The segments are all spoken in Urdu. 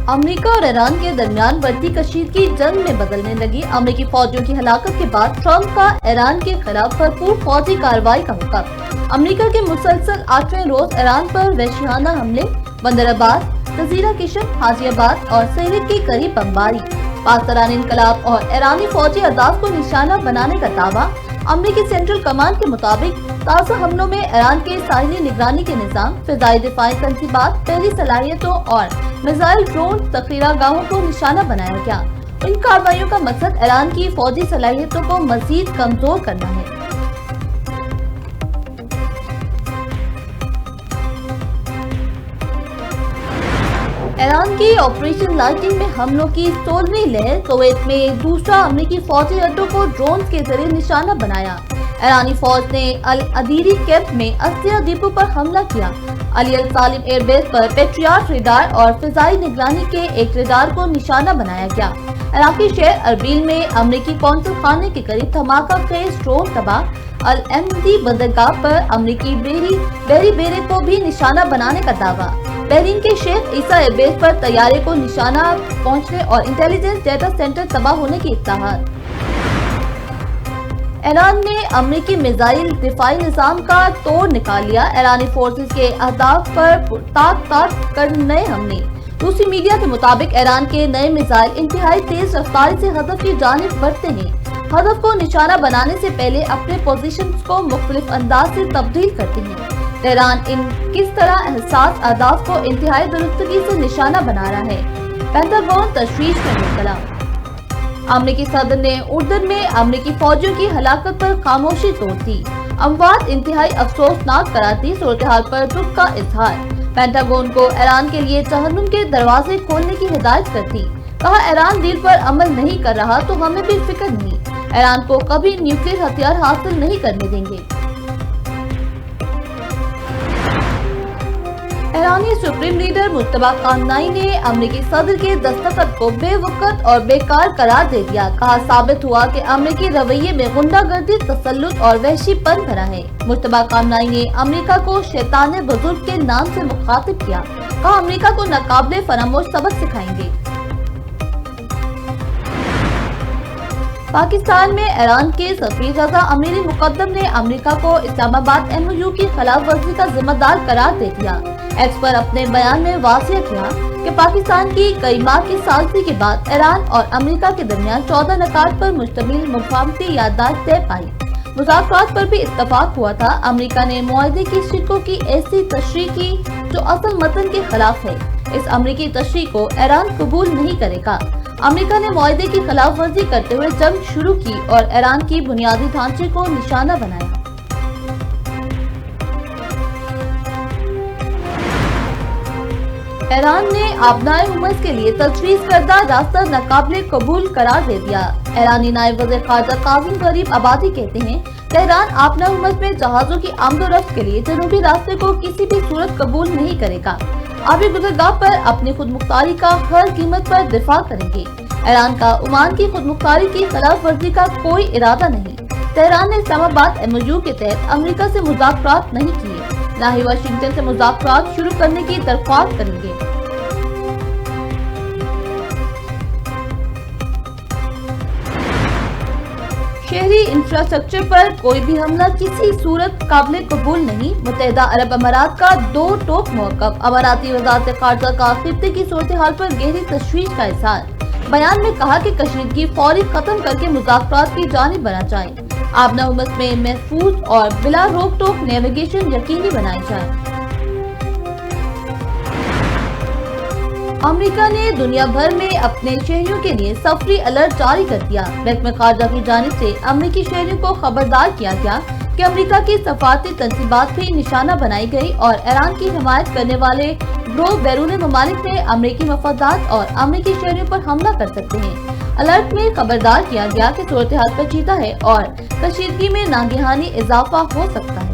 امریکہ اور ایران کے درمیان بڑھتی کشیدگی جنگ میں بدلنے لگی۔ امریکی فوجیوں کی ہلاکت کے بعد ٹرمپ کا ایران کے خلاف بھرپور فوجی کارروائی کا حکم۔ امریکہ کے مسلسل 8ویں روز ایران پر وحشیانہ حملے، بندر عباس، جزیرہ کشم، حاجی آباد اور سرحد کے قریب بمباری، پاسداران انقلاب اور ایرانی فوجی اہداف کو نشانہ بنانے کا دعویٰ۔ امریکی سینٹرل کمانڈ کے مطابق تازہ حملوں میں ایران کے ساحلی نگرانی کے نظام، فضائی دفاعی تنصیبات، بحری صلاحیتوں اور میزائل ڈرون ذخیرہ گاہوں کو نشانہ بنایا گیا۔ ان کارروائیوں کا مقصد ایران کی فوجی صلاحیتوں کو مزید کمزور کرنا ہے۔ ایران کی آپریشن لائٹنگ میں حملوں کی 16ویں لہر، کویت میں دوسرا امریکی فوجی اڈوں کو ڈرونز کے ذریعے نشانہ بنایا۔ ایرانی فوج نے العدیری کیمپ میں اسلحہ ڈپو پر حملہ کیا۔ علی السالم ایئر بیس پر پیٹریاٹ ریڈار اور فضائی نگرانی کے ایک ریڈار کو نشانہ بنایا گیا۔ عراقی شہر اربیل میں امریکی قونصل خانے کے قریب دھماکہ خیز ڈرون تباہ۔ الامدی بندرگاہ پر امریکی بحری بیڑے کو بھی نشانہ بنانے کا دعویٰ۔ بحرین کے شیخ عیسیٰ ایئر بیس پر طیارے کو نشانہ پہنچنے اور انٹیلیجنس ڈیٹا سینٹر تباہ ہونے کی اطلاعات۔ ایران نے امریکی میزائل دفاعی نظام کا توڑ نکال لیا، ایرانی فورسز کے اہداف پر تاک کر نئے حملے۔ روسی میڈیا کے مطابق ایران کے نئے میزائل انتہائی تیز رفتاری سے ہدف کی جانب بڑھتے ہیں، ہدف کو نشانہ بنانے سے پہلے اپنے پوزیشنز کو مختلف انداز سے تبدیل کرتے ہیں۔ تہران ان کس طرح حساس اہداف کو انتہائی درستگی سے نشانہ بنا رہا ہے، پینٹاگون تشویش میں مبتلا۔ امریکی صدر نے اردن میں امریکی فوجیوں کی ہلاکت پر خاموشی توڑ دی، اموات انتہائی افسوسناک قرار دی، صورتحال پر دکھ کا اظہار۔ پینٹاگون کو ایران کے لیے جہنم کے دروازے کھولنے کی ہدایت کر دی، کہا ایران ڈیل پر عمل نہیں کر رہا تو ہمیں بھی فکر نہیں، ایران کو کبھی نیوکلیئر ہتھیار حاصل نہیں کرنے دیں گے۔ ایرانی سپریم لیڈر مجتبی خامنائی نے امریکی صدر کے دستخط کو بے وقت اور بیکار قرار دے دیا، کہا ثابت ہوا کہ امریکی رویے میں غنڈہ گردی، تسلط اور وحشی پن بھرا ہے۔ مجتبی خامنائی نے امریکہ کو شیطان بزرگ کے نام سے مخاطب کیا، کہا امریکہ کو ناقابل فراموش سبق سکھائیں گے۔ پاکستان میں ایران کے سفیر رضا امیری مقدم نے امریکہ کو اسلام آباد MOU کی خلاف ورزی کا ذمہ دار قرار دے دیا۔ ایکس پر اپنے بیان میں واضح کیا کہ پاکستان کی کئی ماہ کی ثالثی کے بعد ایران اور امریکہ کے درمیان 14 نکات پر مشتمل مفاہمتی یادداشت طے پائی۔ مذاکرات پر بھی اتفاق ہوا تھا۔ امریکہ نے معاہدے کی شرطوں کی ایسی تشریح کی جو اصل متن کے خلاف ہے۔ اس امریکی تشریح کو ایران قبول نہیں کرے گا۔ امریکہ نے معاہدے کی خلاف ورزی کرتے ہوئے جنگ شروع کی اور ایران کی بنیادی ڈھانچے کو نشانہ بنایا۔ ایران نے آبنائے حمص کے لیے تجویز کردہ راستہ ناقابل قبول قرار دے دیا۔ ایرانی نائب وزیر خارجہ قاسم غریب آبادی کہتے ہیں تہران آبنائے حمص میں جہازوں کی آمد و رفت کے لیے جنوبی راستے کو کسی بھی صورت قبول نہیں کرے گا، آبی گزرگاہ پر اپنی خود مختاری کا ہر قیمت پر دفاع کریں گے۔ ایران کا عمان کی خود مختاری کی خلاف ورزی کا کوئی ارادہ نہیں۔ تہران نے اسلام آباد MOU کے تحت امریکہ سے مذاکرات نہیں کیے، نہ ہی واشنگٹن سے مذاکرات شروع کرنے کی درخواست کریں گے۔ شہری انفراسٹرکچر پر کوئی بھی حملہ کسی صورت قابل قبول نہیں، متحدہ عرب امارات کا 2 ٹوک موقف۔ اماراتی وزارت خارجہ کا خطے کی صورتحال پر گہری تشویش کا اظہار۔ بیان میں کہا کہ کشیدگی فوری ختم کر کے مذاکرات کی جانب بڑھا جائے، آبنائے حمص میں محفوظ اور بلا روک ٹوک نیویگیشن یقینی بنائی جائے۔ امریکہ نے دنیا بھر میں اپنے شہریوں کے لیے سفری الرٹ جاری کر دیا۔ محکمہ خارجہ کی جانب سے امریکی شہریوں کو خبردار کیا گیا کہ امریکہ کی سفارتی تنصیبات بھی نشانہ بنائی گئی اور ایران کی حمایت کرنے والے گروہ بیرون ممالک میں امریکی مفادات اور امریکی شہریوں پر حملہ کر سکتے ہیں۔ الرٹ میں خبردار کیا گیا کہ صورتحال پیچیدہ ہے اور کشیدگی میں ناگہانی اضافہ ہو سکتا ہے۔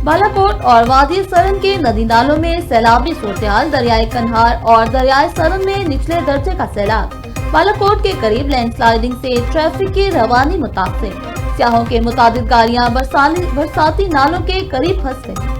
بالاکوٹ اور وادی سرن کے ندی نالوں میں سیلابی صورتحال، دریائے کنہار اور دریائے سرن میں نچلے درجے کا سیلاب۔ بالاکوٹ کے قریب لینڈ سلائیڈنگ سے ٹریفک کی روانی متاثر، سیاحوں کے متعدد گاڑیاں برساتی نالوں کے قریب پھنس گئیں۔